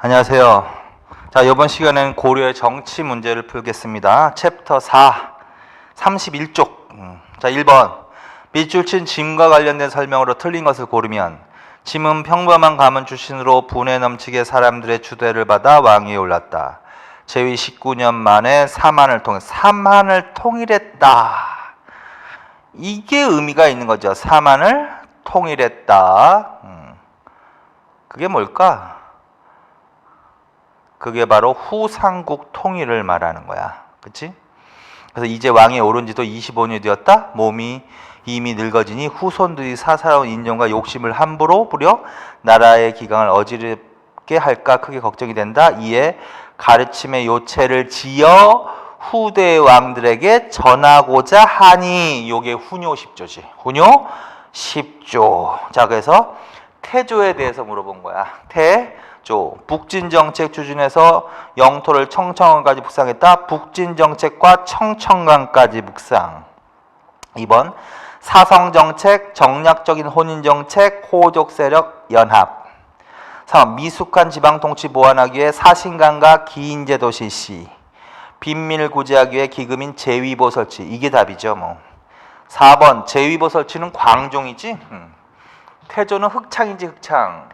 안녕하세요. 자, 이번 시간에는 고려의 정치 문제를 풀겠습니다. 챕터 4, 31쪽. 자, 1번. 밑줄 친 짐과 관련된 설명으로 틀린 것을 고르면 짐은 평범한 가문 출신으로 분에 넘치게 사람들의 주대를 받아 왕위에 올랐다. 제위 19년 만에 사만을 통일했다. 이게 의미가 있는 거죠. 사만을 통일했다. 그게 뭘까? 그게 바로 후삼국 통일을 말하는 거야. 그치? 그래서 이제 왕에 오른 지도 25년이 되었다. 몸이 이미 늙어지니 후손들이 사사로운 인정과 욕심을 함부로 부려 나라의 기강을 어지럽게 할까 크게 걱정이 된다. 이에 가르침의 요체를 지어 후대 왕들에게 전하고자 하니. 요게 훈요 10조지. 훈요 10조. 자, 그래서 태조에 대해서 물어본 거야. 북진정책 추진해서 영토를 청천강까지 북상했다. 북진정책과 청천강까지 북상. 2번 사성정책, 정략적인 혼인정책, 호족세력 연합. 3번 미숙한 지방통치 보완하기 위해 사신강과 기인제도 실시. 빈민을 구제하기 위해 기금인 제위보 설치. 이게 답이죠. 4번 제위보 설치는 광종이지. 태조는 흑창이지. 흑창.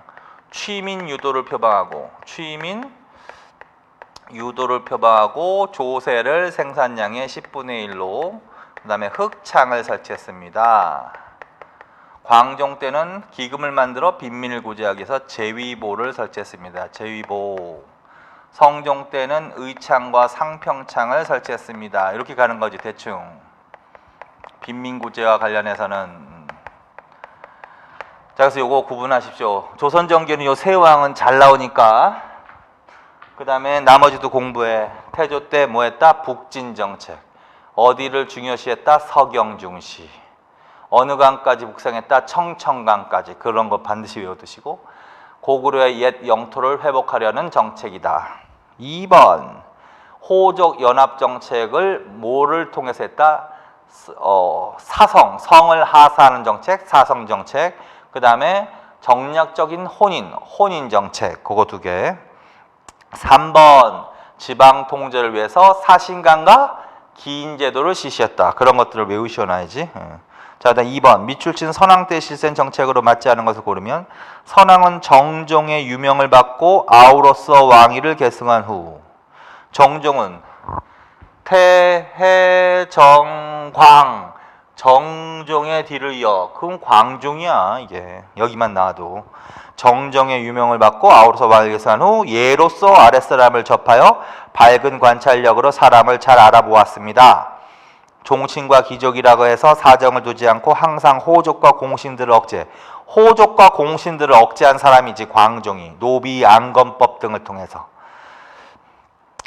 취민 유도를 표방하고 조세를 생산량의 10분의 1로 그 다음에 흑창을 설치했습니다. 광종 때는 기금을 만들어 빈민을 구제하기 위해서 제위보를 설치했습니다. 제위보. 성종 때는 의창과 상평창을 설치했습니다. 이렇게 가는 거지 대충. 빈민 구제와 관련해서는. 자, 그래서 요거 구분하십시오. 조선정기는 요 세 왕은 잘 나오니까 그 다음에 나머지도 공부해. 태조 때 뭐 했다? 북진정책. 어디를 중요시했다? 서경중시. 어느 강까지 북상했다? 청천강까지. 그런 거 반드시 외워두시고 고구려의 옛 영토를 회복하려는 정책이다. 2번 호족 연합정책을 뭐를 통해서 했다? 성을 하사하는 정책, 사성정책. 그 다음에 정략적인 혼인정책. 그거 2개. 3번 지방 통제를 위해서 사신강과 기인제도를 실시했다. 그런 것들을 외우셔놔야지. 자, 그다음 2번 밑줄 친 선왕 때 실시한 정책으로 맞지 않은 것을 고르면 선왕은 정종의 유명을 받고 아우로서 왕위를 계승한 후. 정종은 태해정광 정종의 뒤를 이어. 그건 광종이야. 이게 여기만 나와도. 정종의 유명을 받고 아우로서 왕을 계승한 후 예로서 아랫사람을 접하여 밝은 관찰력으로 사람을 잘 알아보았습니다. 종친과 귀족이라고 해서 사정을 두지 않고 항상 호족과 공신들을 억제한 사람이지 광종이. 노비 안건법 등을 통해서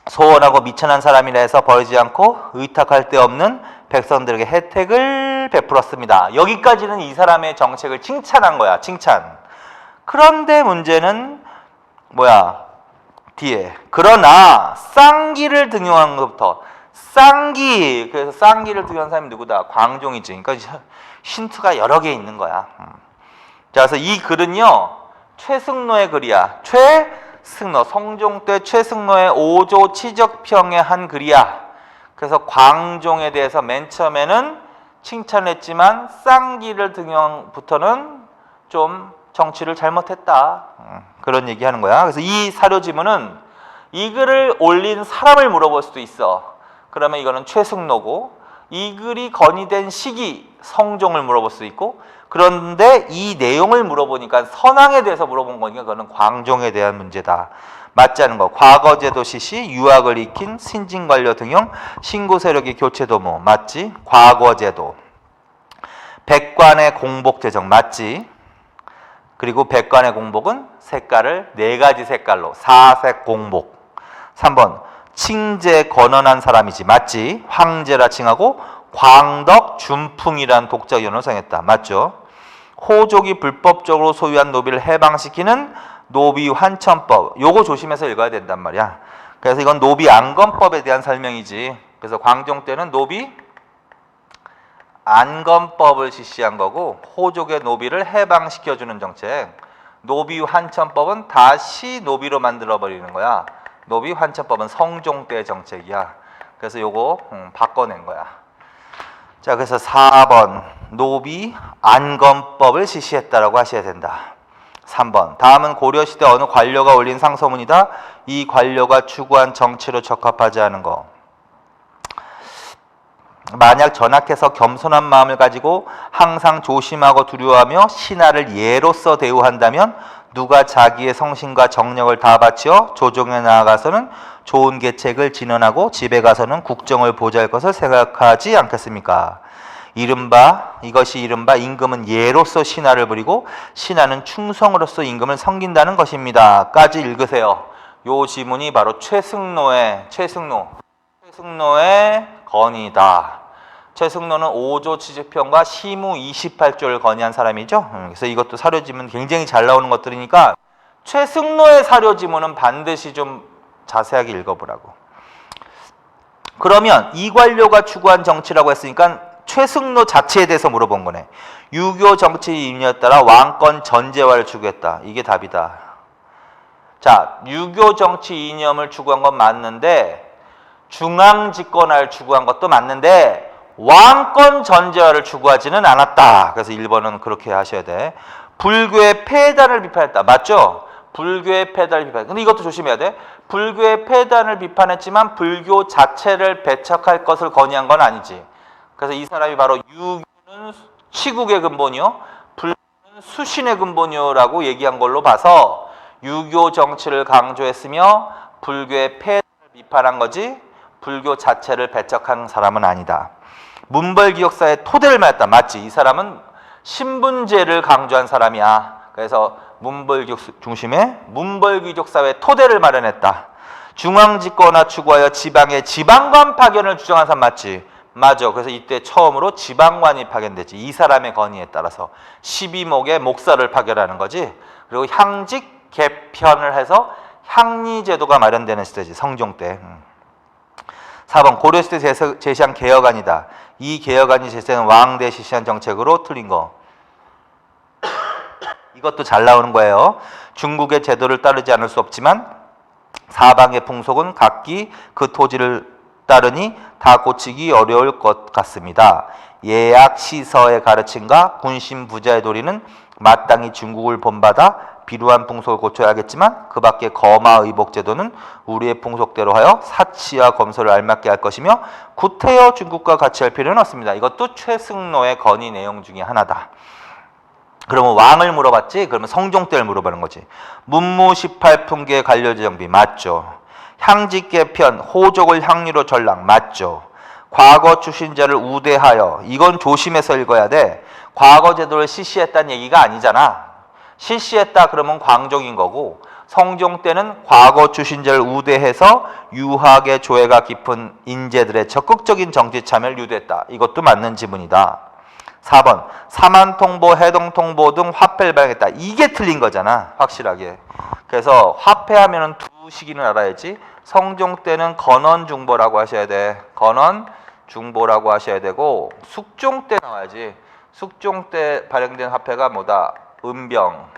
소원하고 미천한 사람이라 해서 버리지 않고 의탁할 데 없는 백성들에게 혜택을 베풀었습니다. 여기까지는 이 사람의 정책을 칭찬한 거야. 칭찬. 그런데 문제는 뭐야? 뒤에. 그러나 쌍기를 등용한 것부터. 쌍기. 그래서 쌍기를 등용한 사람이 누구다? 광종이지. 그러니까 힌트가 여러 개 있는 거야. 자, 그래서 이 글은요. 최승로의 글이야. 최승로. 성종 때 최승로의 5조 치적평의 한 글이야. 그래서 광종에 대해서 맨 처음에는 칭찬했지만 쌍기를 등용부터는 좀 정치를 잘못했다. 그런 얘기하는 거야. 그래서 이 사료 지문은 이 글을 올린 사람을 물어볼 수도 있어. 그러면 이거는 최승로고, 이 글이 건의된 시기 성종을 물어볼 수도 있고, 그런데 이 내용을 물어보니까 선왕에 대해서 물어본 거니까 그거는 광종에 대한 문제다. 맞지 않은 거. 과거제도 실시, 유학을 익힌 신진관료 등용, 신고세력의 교체도모. 맞지? 과거제도. 백관의 공복 제정. 맞지? 그리고 백관의 공복은 색깔을 4가지 색깔로. 사색 공복. 3번 칭제 건언한 사람이지. 맞지? 황제라 칭하고 광덕 준풍이란 독자기원을 정했다. 맞죠? 호족이 불법적으로 소유한 노비를 해방시키는 노비 환천법. 요거 조심해서 읽어야 된단 말이야. 그래서 이건 노비 안건법에 대한 설명이지. 그래서 광종 때는 노비 안건법을 실시한 거고, 호족의 노비를 해방시켜주는 정책. 노비 환천법은 다시 노비로 만들어 버리는 거야. 노비 환천법은 성종 때 정책이야. 그래서 요거 바꿔낸 거야. 자, 그래서 4번 노비 안건법을 실시했다라고 하셔야 된다. 3번 다음은 고려시대 어느 관료가 올린 상소문이다. 이 관료가 추구한 정치로 적합하지 않은 거. 만약 전학해서 겸손한 마음을 가지고 항상 조심하고 두려워하며 신하를 예로서 대우한다면 누가 자기의 성신과 정력을 다 바치어 조정에 나아가서는 좋은 계책을 진언하고 집에 가서는 국정을 보좌할 것을 생각하지 않겠습니까? 이것이 이른바 임금은 예로서 신하를 부리고 신하는 충성으로서 임금을 섬긴다는 것입니다. 까지 읽으세요. 요 지문이 바로 최승로의 건의다. 최승로는 5조 취직편과 시무 28조를 건의한 사람이죠. 그래서 이것도 사료지문 굉장히 잘 나오는 것들이니까 최승로의 사료지문은 반드시 좀 자세하게 읽어보라고. 그러면 이 관료가 추구한 정치라고 했으니까 최승로 자체에 대해서 물어본 거네. 유교 정치 이념에 따라 왕권 전제화를 추구했다. 이게 답이다. 자, 유교 정치 이념을 추구한 건 맞는데 중앙 집권화를 추구한 것도 맞는데 왕권 전제화를 추구하지는 않았다. 그래서 1번은 그렇게 하셔야 돼. 불교의 폐단을 비판했다. 맞죠? 불교의 폐단을 비판. 근데 이것도 조심해야 돼. 불교의 폐단을 비판했지만 불교 자체를 배척할 것을 건의한 건 아니지. 그래서 이 사람이 바로 유교는 치국의 근본이요, 불교는 수신의 근본이요라고 얘기한 걸로 봐서 유교 정치를 강조했으며 불교의 폐단을 비판한 거지 불교 자체를 배척한 사람은 아니다. 문벌기역사의 토대를 말했다. 맞지? 이 사람은 신분제를 강조한 사람이야. 그래서 문벌기역 중심의 문벌귀족사회의 토대를 마련했다. 중앙집권화 추구하여 지방의 지방관 파견을 주장한 사람 맞지? 맞아. 그래서 이때 처음으로 지방관이 파견되지. 이 사람의 건의에 따라서 12목의 목사를 파견하는 거지. 그리고 향직 개편을 해서 향리제도가 마련되는 시대지. 성종 때. 4번 고려시대 제시한 개혁안이다. 이 개혁안이 제시한 왕대 실시한 정책으로 틀린 거. 이것도 잘 나오는 거예요. 중국의 제도를 따르지 않을 수 없지만 사방의 풍속은 각기 그 토지를 따르니 다 고치기 어려울 것 같습니다. 예약 시서의 가르침과 군신 부자의 도리는 마땅히 중국을 본받아 비루한 풍속을 고쳐야겠지만 그 밖에 거마 의복 제도는 우리의 풍속대로 하여 사치와 검소를 알맞게 할 것이며 구태여 중국과 같이 할 필요는 없습니다. 이것도 최승로의 건의 내용 중에 하나다. 그러면 왕을 물어봤지? 그러면 성종 때를 물어보는 거지. 문무 18풍기의 관료정비 맞죠? 향직 개편, 호족을 향리로 전락 맞죠? 과거 출신자를 우대하여, 이건 조심해서 읽어야 돼. 과거 제도를 실시했다는 얘기가 아니잖아. 실시했다 그러면 광종인 거고, 성종 때는 과거 출신자를 우대해서 유학의 조예가 깊은 인재들의 적극적인 정치 참여를 유도했다. 이것도 맞는 지문이다. 4번 사만통보, 해동통보 등 화폐를 발행했다. 이게 틀린 거잖아. 확실하게. 그래서 화폐하면은 두 시기는 알아야지. 성종 때는 건원중보라고 하셔야 돼. 건원중보라고 하셔야 되고, 숙종 때 나와야지. 숙종 때 발행된 화폐가 뭐다? 은병.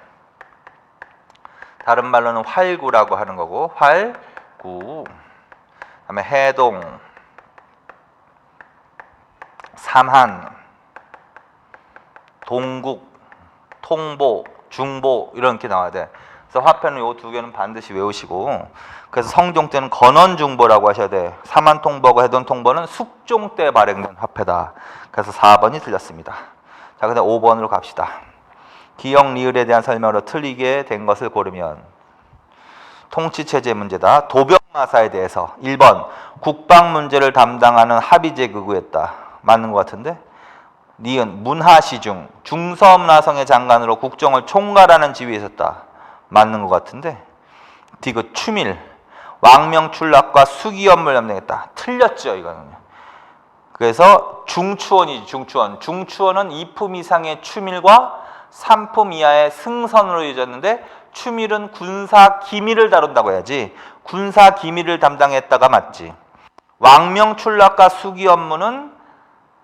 다른 말로는 활구라고 하는 거고, 활구. 그다음에 해동, 삼한, 동국, 통보, 중보 이렇게 나와야 돼. 그래서 화폐는 요 두 개는 반드시 외우시고, 그래서 성종 때는 건원중보라고 하셔야 돼. 사만통보하고 해동통보는 숙종 때 발행된 화폐다. 그래서 4번이 틀렸습니다. 자, 그다음 5번으로 갑시다. 기역 리을에 대한 설명으로 틀리게 된 것을 고르면 통치체제 문제다. 도병마사에 대해서 1번 국방 문제를 담당하는 합의제 극우였다. 맞는 것 같은데? 니은 문하시중 중서음라성의 장관으로 국정을 총괄하는 지위에 있었다. 맞는 것 같은데? 디귿 추밀 왕명출락과 수기업무를 담당했다. 틀렸죠 이거는. 그래서 중추원이지. 중추원은 2품 이상의 추밀과 3품 이하의 승선으로 이어졌는데, 추밀은 군사 기밀을 다룬다고 해야지. 군사 기밀을 담당했다가 맞지. 왕명출락과 수기 업무는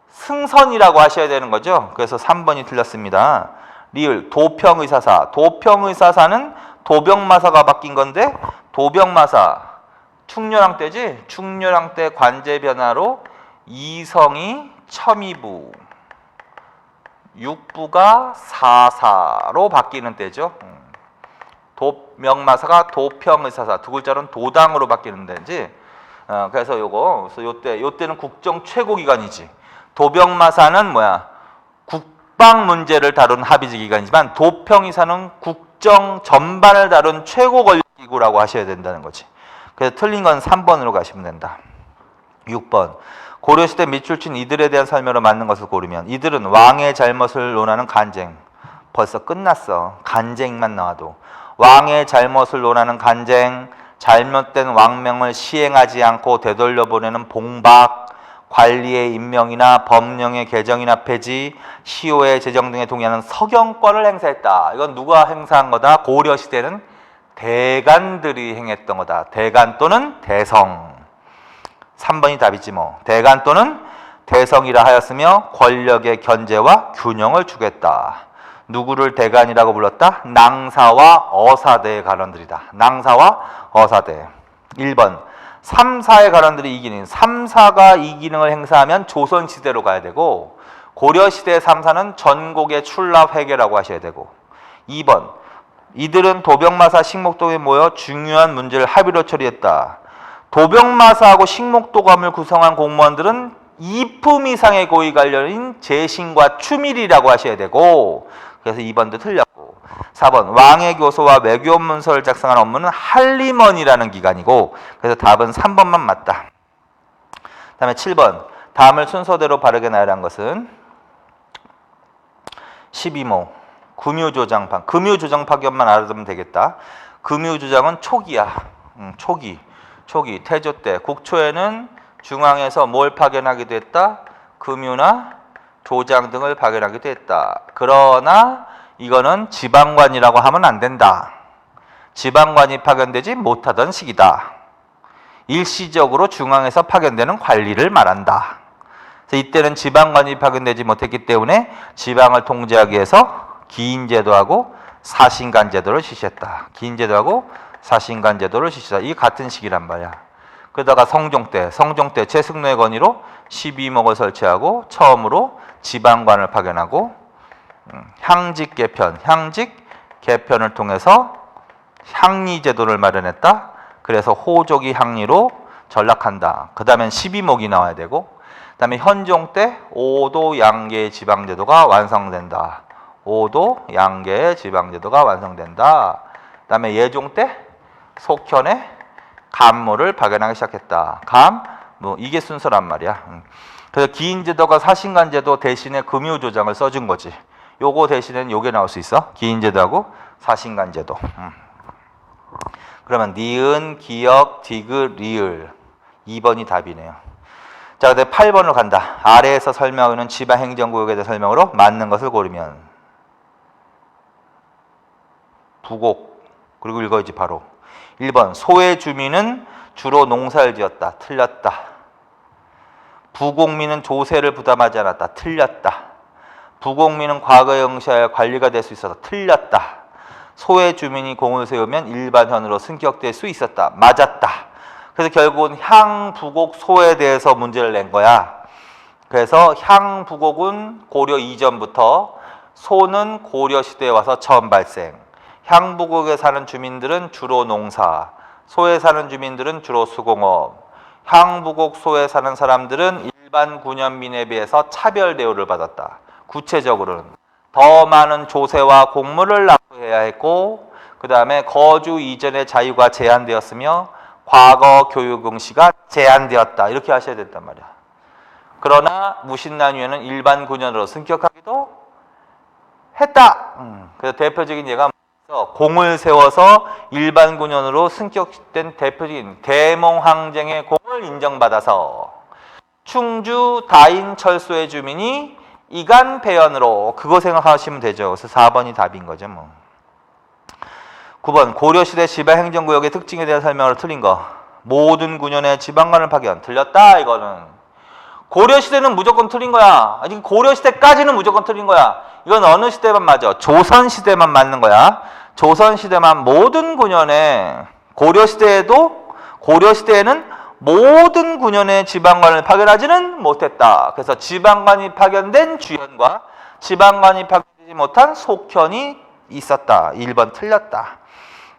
승선이라고 하셔야 되는 거죠. 그래서 3번이 틀렸습니다. 리을 도평의사사. 도평의사사는 도병마사가 바뀐 건데 도병마사 충렬왕 때지. 충렬왕 때 관제 변화로 이성이 첨이부, 육부가 사사로 바뀌는 때죠. 도명마사가 도평의사사, 두 글자로는 도당으로 바뀌는 데지. 그래서 요때는 국정 최고 기관이지. 도병마사는 뭐야? 국방 문제를 다룬 합의제 기관이지만 도평의사는 국정 전반을 다룬 최고 권력기구라고 하셔야 된다는 거지. 그래서 틀린 건 3번으로 가시면 된다. 6번. 고려시대 밑줄친 이들에 대한 설명으로 맞는 것을 고르면 이들은 왕의 잘못을 논하는 간쟁. 벌써 끝났어. 간쟁만 나와도. 왕의 잘못을 논하는 간쟁, 잘못된 왕명을 시행하지 않고 되돌려보내는 봉박, 관리의 임명이나 법령의 개정이나 폐지, 시효의 제정 등에 동의하는 서경권을 행사했다. 이건 누가 행사한 거다? 고려시대는 대간들이 행했던 거다. 대간 또는 대성. 3번이 답이지 뭐. 대간 또는 대성이라 하였으며 권력의 견제와 균형을 주겠다. 누구를 대간이라고 불렀다? 낭사와 어사대의 관원들이다. 낭사와 어사대. 1번 3사의 관원들이 이 기능, 3사가 이 기능을 행사하면 조선시대로 가야 되고 고려시대 3사는 전국의 출납회계라고 하셔야 되고 2번 이들은 도병마사 식목도에 모여 중요한 문제를 합의로 처리했다. 도병마사하고 식목도감을 구성한 공무원들은 2품 이상의 고위 관련인 재신과 추밀이라고 하셔야 되고 그래서 2번도 틀렸고 4번 왕의 교서와 외교 문서를 작성하는 업무는 할리먼이라는 기관이고 그래서 답은 3번만 맞다. 그 다음에 7번 다음을 순서대로 바르게 나열한 것은 12모 금유조장 파견만 알아두면 되겠다. 금유조장은 초기야. 초기 태조 때 국초에는 중앙에서 뭘 파견하기도 했다? 금유나 조장 등을 파견하기도 했다. 그러나 이거는 지방관이라고 하면 안 된다. 지방관이 파견되지 못하던 시기다. 일시적으로 중앙에서 파견되는 관리를 말한다. 그래서 이때는 지방관이 파견되지 못했기 때문에 지방을 통제하기 위해서 기인제도하고 사신관제도를 실시했다. 기인제도하고 사신관제도를 실시했다. 이게 같은 시기란 말이야. 그러다가 성종 때 최승로의 건의로 12목을 설치하고 처음으로 지방관을 파견하고 향직 개편을 통해서 향리제도를 마련했다. 그래서 호족이 향리로 전락한다. 그 다음엔 12목이 나와야 되고 그 다음에 현종 때 5도 양계 지방제도가 완성된다. 5도 양계 지방제도가 완성된다. 그 다음에 예종 때 속현에 감무를 파견하기 시작했다. 이게 순서란 말이야. 그래서 기인제도가 사신관제도 대신에 금유조장을 써준 거지. 요거 대신에는 요게 나올 수 있어. 기인제도하고 사신관제도. 그러면 니은, 기역, 디귿, 리을 2번이 답이네요. 자, 근데 8번으로 간다. 아래에서 설명하고 있는 지방행정구역에 대한 설명으로 맞는 것을 고르면 부곡 그리고 읽어야지 바로. 1번 소의 주민은 주로 농사를 지었다. 틀렸다. 부곡민은 조세를 부담하지 않았다. 틀렸다. 부곡민은 과거에 응시하여 관리가 될 수 있어서 틀렸다. 소의 주민이 공을 세우면 일반현으로 승격될 수 있었다. 맞았다. 그래서 결국은 향부곡 소에 대해서 문제를 낸 거야. 그래서 향부곡은 고려 이전부터, 소는 고려 시대에 와서 처음 발생. 향부곡에 사는 주민들은 주로 농사, 소에 사는 주민들은 주로 수공업. 향부곡 소에 사는 사람들은 일반 군현민에 비해서 차별 대우를 받았다. 구체적으로는 더 많은 조세와 공물을 납부해야 했고, 그 다음에 거주 이전의 자유가 제한되었으며 과거 교육 응시가 제한되었다. 이렇게 하셔야 된단 말이야. 그러나 무신난위에는 일반 군현으로 승격하기도 했다. 그래서 대표적인 예가 공을 세워서 일반 군현으로 승격된 대표적인 대몽항쟁의 공을 인정받아서 충주 다인철소의 주민이 이간 배연으로 그거 생각하시면 되죠. 그래서 4번이 답인 거죠. 9번 고려시대 지방행정구역의 특징에 대한 설명으로 틀린 거. 모든 군현의 지방관을 파견. 틀렸다 이거는. 고려시대는 무조건 틀린 거야. 아직 고려시대까지는 무조건 틀린 거야. 이건 어느 시대만 맞아? 조선 시대만 맞는 거야. 조선 시대만 모든 군현에 고려 시대에는 모든 군현의 지방관을 파견하지는 못했다. 그래서 지방관이 파견된 주현과 지방관이 파견되지 못한 속현이 있었다. 1번 틀렸다.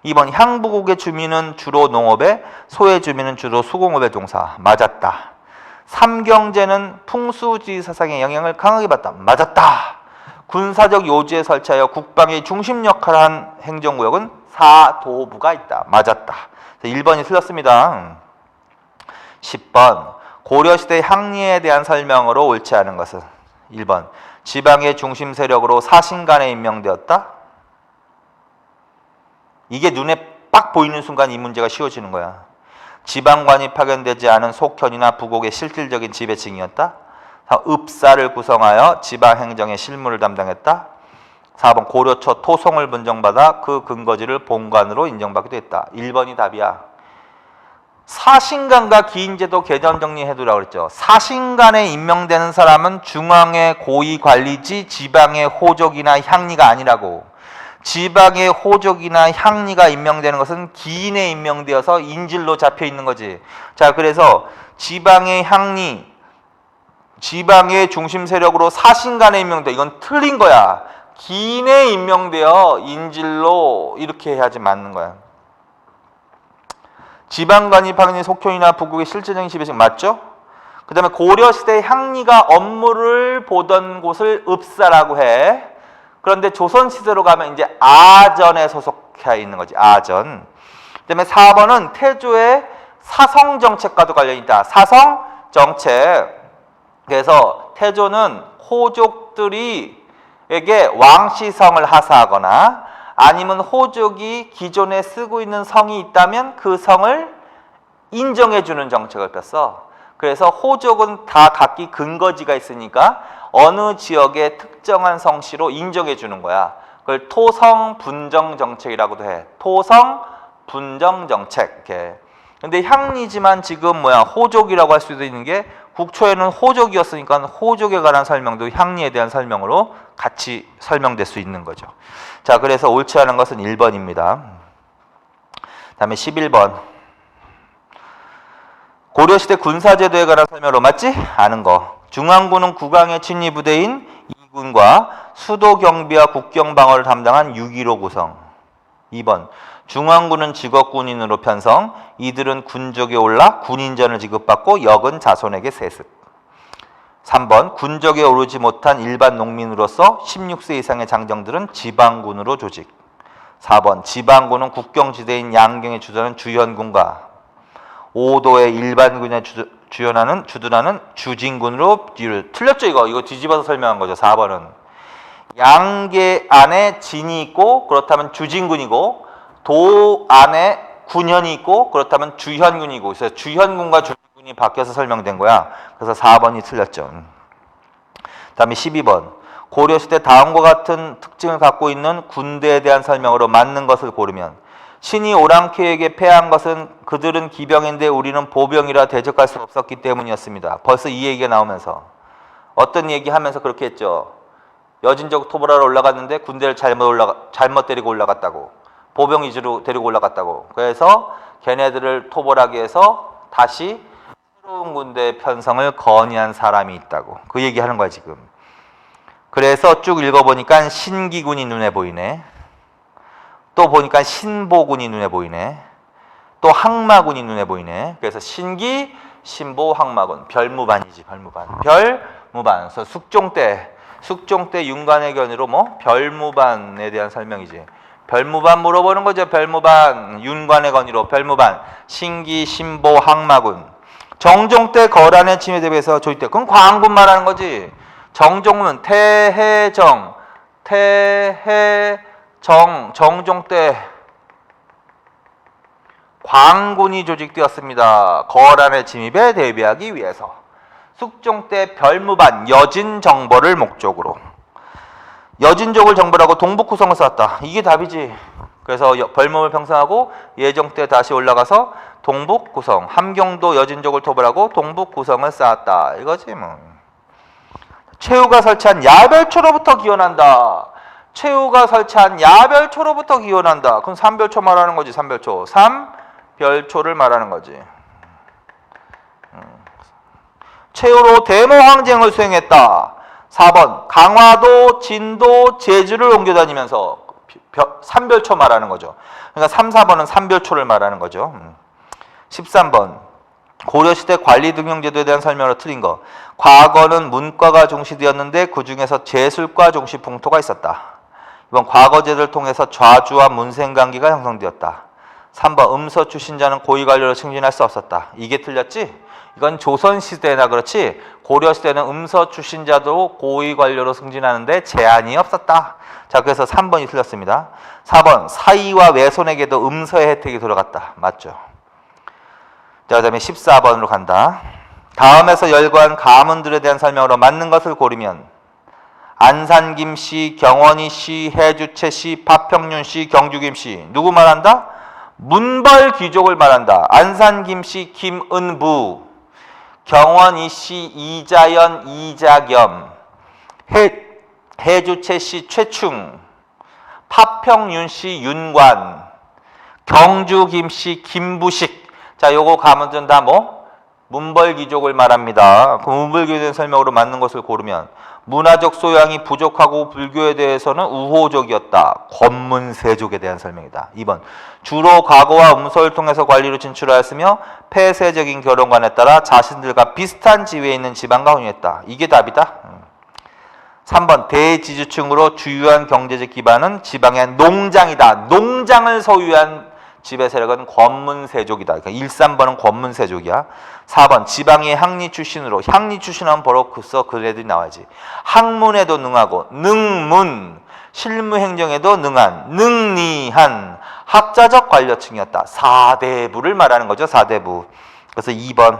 2번 향부국의 주민은 주로 농업에, 소의 주민은 주로 수공업에 종사. 맞았다. 삼경제는 풍수지 사상의 영향을 강하게 받다. 맞았다. 군사적 요지에 설치하여 국방의 중심 역할을 한 행정구역은 사도부가 있다. 맞았다. 1번이 틀렸습니다. 10번 고려시대 향리에 대한 설명으로 옳지 않은 것은 1번 지방의 중심 세력으로 사신간에 임명되었다. 이게 눈에 빡 보이는 순간 이 문제가 쉬워지는 거야. 지방관이 파견되지 않은 속현이나 부곡의 실질적인 지배층이었다. 읍사를 구성하여 지방행정의 실무를 담당했다. 4번 고려 초 토성을 분정받아 그 근거지를 본관으로 인정받기도 했다. 1번이 답이야. 사신관과 기인제도 개념 정리해두라고 그랬죠. 사신관에 임명되는 사람은 중앙의 고위관리지 지방의 호족이나 향리가 아니라고. 지방의 호족이나 향리가 임명되는 것은 기인에 임명되어서 인질로 잡혀 있는 거지. 자, 그래서 지방의 향리, 지방의 중심 세력으로 사신간에 임명돼. 이건 틀린 거야. 기인에 임명되어 인질로 이렇게 해야지 맞는 거야. 지방관이 파견된 속현이나 부국의 실질적인 지배층 맞죠? 그 다음에 고려시대 향리가 업무를 보던 곳을 읍사라고 해. 그런데 조선시대로 가면 이제 아전에 소속해 있는 거지. 아전. 그 다음에 4번은 태조의 사성정책과도 관련이 있다. 사성정책. 그래서 태조는 호족들에게 왕시성을 하사하거나 아니면 호족이 기존에 쓰고 있는 성이 있다면 그 성을 인정해주는 정책을 폈어. 그래서 호족은 다 각기 근거지가 있으니까 어느 지역의 특정한 성씨로 인정해주는 거야. 그걸 토성분정정책이라고도 해. 토성분정정책. 근데 향리지만 지금 호족이라고 할 수도 있는 게 국초에는 호족이었으니까 호족에 관한 설명도 향리에 대한 설명으로 같이 설명될 수 있는 거죠. 자, 그래서 옳지 않은 것은 1번입니다. 다음에 11번. 고려시대 군사제도에 관한 설명으로 맞지 않은 거. 중앙군은 국왕의 친위 부대인 이군과 수도 경비와 국경 방어를 담당한 6.15 구성. 2번. 중앙군은 직업군인으로 편성, 이들은 군적에 올라 군인전을 지급받고 역은 자손에게 세습. 3번. 군적에 오르지 못한 일반 농민으로서 16세 이상의 장정들은 지방군으로 조직. 4번. 지방군은 국경지대인 양경에 주둔하는 주현군과 5도의 일반군에 주둔하는 주진군으로 틀렸죠 이거? 이거 뒤집어서 설명한 거죠. 4번은. 양계 안에 진이 있고 그렇다면 주진군이고 도 안에 군현이 있고 그렇다면 주현군이고 그래서 주현군과 주진군이 바뀌어서 설명된 거야. 그래서 4번이 틀렸죠. 다음에 12번. 고려시대 다음과 같은 특징을 갖고 있는 군대에 대한 설명으로 맞는 것을 고르면 신이 오랑캐에게 패한 것은 그들은 기병인데 우리는 보병이라 대적할 수 없었기 때문이었습니다. 벌써 이 얘기가 나오면서 어떤 얘기하면서 그렇게 했죠. 여진족 토벌하러 올라갔는데 군대를 잘못 데리고 올라갔다고. 보병 위주로 데리고 올라갔다고. 그래서 걔네들을 토벌하기 위해서 다시 새로운 군대 편성을 건의한 사람이 있다고. 그 얘기하는 거야 지금. 그래서 쭉 읽어보니까 신기군이 눈에 보이네. 또 보니까 신보군이 눈에 보이네. 또 항마군이 눈에 보이네. 그래서 신기, 신보, 항마군. 별무반이지 별무반. 별무반. 그래서 숙종 때 윤관의 견해로 별무반에 대한 설명이지. 별무반 물어보는 거죠. 별무반. 윤관의 건의로 별무반. 신기, 신보, 항마군. 정종 때 거란의 침해 대비해서 조직 때. 그건 광군 말하는 거지. 정종은 정종 때 광군이 조직되었습니다. 거란의 침입에 대비하기 위해서. 숙종 때 별무반 여진 정벌을 목적으로 여진족을 정벌하고 동북구성을 쌓았다. 이게 답이지. 그래서 벌목을 평성하고 예정 때 다시 올라가서 동북구성 함경도 여진족을 토벌하고 동북구성을 쌓았다. 이거지 뭐. 최후가 설치한 야별초로부터 기원한다. 최후가 설치한 야별초로부터 기원한다. 그럼 삼별초 말하는 거지. 삼별초. 삼별초를 말하는 거지. 최후로 대모항쟁을 수행했다. 4번 강화도, 진도, 제주를 옮겨다니면서 삼별초 말하는 거죠. 그러니까 3, 4번은 삼별초를 말하는 거죠. 13번 고려시대 관리등용제도에 대한 설명으로 틀린 거. 과거는 문과가 중시되었는데 그 중에서 제술과 중시 풍토가 있었다. 이번 과거제도를 통해서 좌주와 문생관계가 형성되었다. 3번 음서 출신자는 고위관료로 승진할 수 없었다. 이게 틀렸지? 이건 조선시대나 그렇지 고려시대는 음서 출신자도 고위관료로 승진하는데 제한이 없었다. 자, 그래서 3번이 틀렸습니다. 4번 사위와 외손에게도 음서의 혜택이 돌아갔다. 맞죠? 자, 그 다음에 14번으로 간다. 다음에서 열거한 가문들에 대한 설명으로 맞는 것을 고르면 안산김씨, 경원이씨, 해주채씨, 파평윤씨, 경주김씨. 누구 말한다? 문벌귀족을 말한다. 안산김씨 김은부, 경원이씨 이자연, 이자겸, 해주채씨 최충, 파평윤씨 윤관, 경주김씨 김부식. 자, 요거 가문들은 다 뭐? 문벌귀족을 말합니다. 그 문벌귀족에 대한 설명으로 맞는 것을 고르면 문화적 소양이 부족하고 불교에 대해서는 우호적이었다. 권문세족에 대한 설명이다. 2번 주로 과거와 음서를 통해서 관리로 진출하였으며 폐쇄적인 결혼관에 따라 자신들과 비슷한 지위에 있는 지방과 혼인했다. 이게 답이다. 3번 대지주층으로 주요한 경제적 기반은 지방의 농장이다. 농장을 소유한 지배 세력은 권문세족이다. 그러니까 1, 3번은 권문세족이야. 4번 지방의 항리 출신으로, 항리 출신하면 바로 그래도 나와야지. 학문에도 능하고 능문, 실무행정에도 능한, 능리한 학자적 관료층이었다. 4대부를 말하는 거죠. 4대부. 그래서 2번.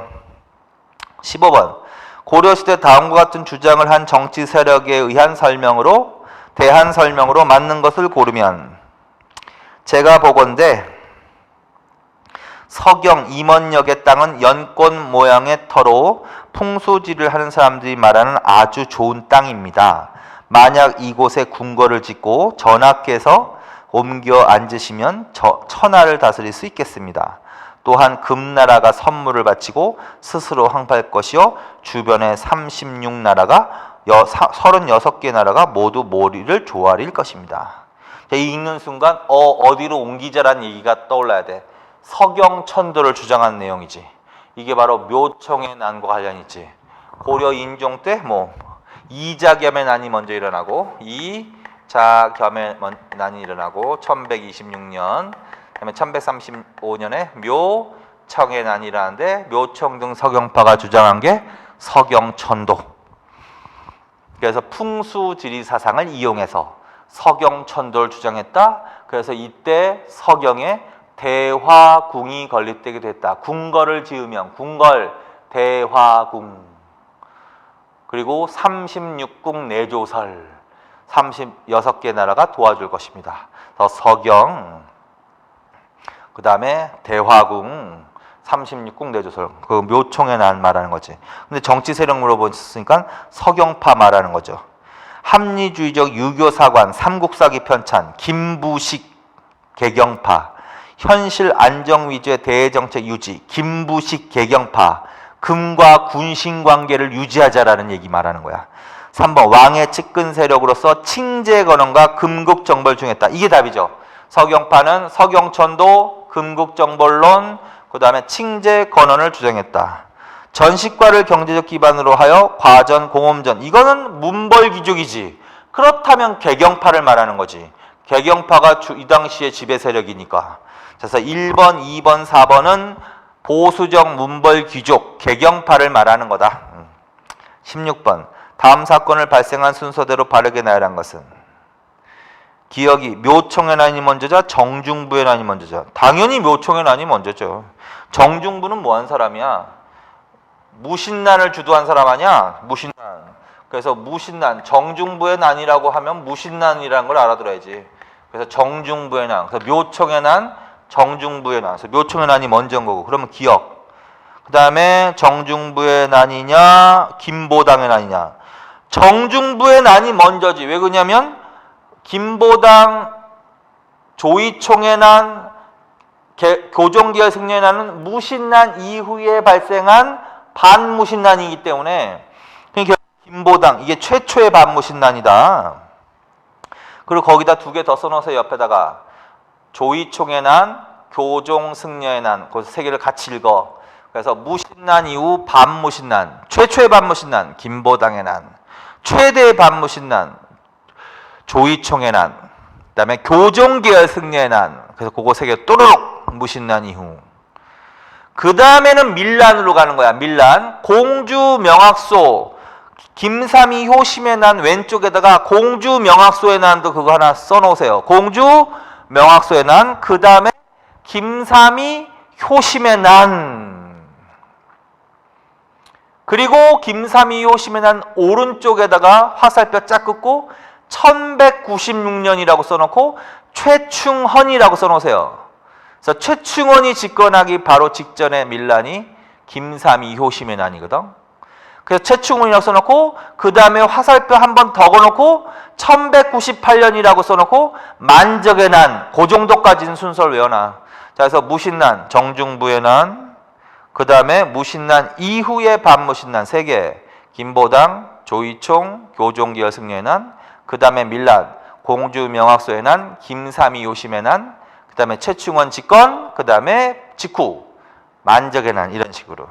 15번 고려시대 다음과 같은 주장을 한 정치 세력에 의한 설명으로, 대한 설명으로 맞는 것을 고르면 제가 보건대 서경 임원역의 땅은 연꽃 모양의 터로 풍수지를 하는 사람들이 말하는 아주 좋은 땅입니다. 만약 이곳에 궁궐을 짓고 전하께서 옮겨 앉으시면 천하를 다스릴 수 있겠습니다. 또한 금나라가 선물을 바치고 스스로 항파할 것이요 주변의 36나라가 36개 나라가 모두 모리를 조아릴 것입니다. 이 읽는 순간 어디로 옮기자라는 얘기가 떠올라야 돼. 서경천도를 주장한 내용이지. 이게 바로 묘청의 난과 관련이 있지. 고려 인종 때 뭐 이자겸의 난이 먼저 일어나고, 이자겸의 난이 일어나고 1126년, 그다음에 1135년에 묘청의 난이 일어나는데 묘청 등 서경파가 주장한 게 서경천도. 그래서 풍수지리 사상을 이용해서 서경천도를 주장했다. 그래서 이때 서경에 대화궁이 건립되기도 했다. 궁궐을 지으면 궁궐, 대화궁. 그리고 36궁 내조설, 36개 나라가 도와줄 것입니다. 서경, 그 다음에 대화궁, 36궁 내조설. 그 묘총에 난 말하는 거지. 근데 정치 세력 물어보셨으니까 서경파 말하는 거죠. 합리주의적 유교사관, 삼국사기 편찬, 김부식 개경파, 현실 안정 위주의 대정책 유지, 김부식 개경파, 금과 군신 관계를 유지하자라는 얘기 말하는 거야. 3번 왕의 측근 세력으로서 칭제 건원과 금국 정벌 중했다. 이게 답이죠. 서경파는 서경천도, 금국 정벌론, 그 다음에 칭제 건원을 주장했다. 전식과를 경제적 기반으로 하여 과전, 공홈전, 이거는 문벌귀족이지. 그렇다면 개경파를 말하는 거지. 개경파가 이 당시의 지배 세력이니까. 그래서 1번, 2번, 4번은 보수적 문벌귀족, 개경파를 말하는 거다. 16번 다음 사건을 발생한 순서대로 바르게 나열한 것은 기억이 묘청의 난이 먼저자, 정중부의 난이 먼저자. 당연히 묘청의 난이 먼저죠. 정중부는 뭐한 사람이야? 무신난을 주도한 사람 아니야? 무신난. 그래서 무신난, 정중부의 난이라고 하면 무신난이라는 걸 알아들어야지. 그래서 정중부의 난, 그래서 묘청의 난, 정중부의 난. 그래서 묘청의 난이 먼저인 거고. 그러면 기억. 그 다음에 정중부의 난이냐, 김보당의 난이냐. 정중부의 난이 먼저지. 왜 그러냐면 김보당, 조이총의 난, 교종기의 승려의 난은 무신난 이후에 발생한 반무신난이기 때문에 그러니까 김보당 이게 최초의 반무신난이다. 그리고 거기다 두 개 더 써놓으세요. 옆에다가 조이총의 난, 교종승려의 난. 그 세 개를 같이 읽어. 그래서 무신난 이후 반무신난, 최초의 반무신난 김보당의 난, 최대의 반무신난 조이총의 난, 그 다음에 교종계열 승려의 난. 그래서 그거 세 개 또르륵 무신난 이후. 그 다음에는 밀란으로 가는 거야. 밀란. 공주 명학소, 김삼이 효심의 난 왼쪽에다가 공주 명학소의 난도 그거 하나 써놓으세요. 공주 명학소의 난, 그 다음에 김삼이 효심의 난. 그리고 김삼이 효심의 난 오른쪽에다가 화살표 짝 긋고 1196년이라고 써놓고 최충헌이라고 써놓으세요. 그래서 최충헌이 집권하기 바로 직전의 밀란이 김삼이 효심의 난이거든. 그래서 최충헌이라고 써놓고 그 다음에 화살표 한 번 더 걸어놓고 1198년이라고 써놓고 만적의 난, 그 정도까지는 순서를 외워놔. 자, 그래서 무신난, 정중부의 난, 그 다음에 무신난 이후의 반무신난 세 개, 김보당, 조이총, 교종기열 승려의 난, 그 다음에 밀란, 공주 명학소의 난, 김삼이 요심의 난, 그 다음에 최충헌 집권, 그 다음에 직후 만적의 난, 이런 식으로.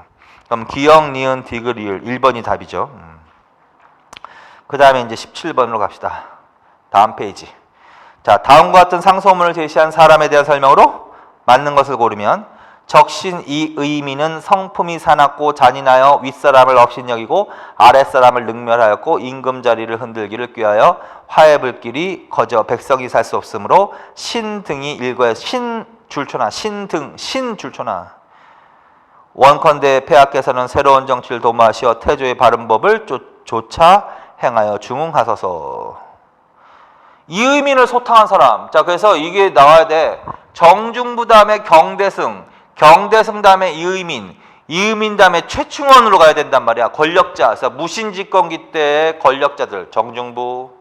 그럼 기역, 니은, 디귿, 리을 1번이 답이죠. 그 다음에 이제 17번으로 갑시다. 다음 페이지. 자, 다음과 같은 상소문을 제시한 사람에 대한 설명으로 맞는 것을 고르면 적신 이 의미는 성품이 사납고 잔인하여 윗사람을 업신여기고 아랫사람을 능멸하였고 임금자리를 흔들기를 꾀하여 화해 불길이 거저 백성이 살 수 없으므로 신 등이 일거에 신 줄초나 신등 신 줄초나 원컨대 폐하께서는 새로운 정치를 도모하시어 태조의 바른 법을 조차 행하여 중흥하소서. 이 의민을 소탕한 사람. 자, 그래서 이게 나와야 돼. 정중부 다음에 경대승, 경대승 다음에 이의민, 이의민 다음에 최충헌으로 가야 된단 말이야. 권력자. 그래서 무신집권기 때의 권력자들. 정중부,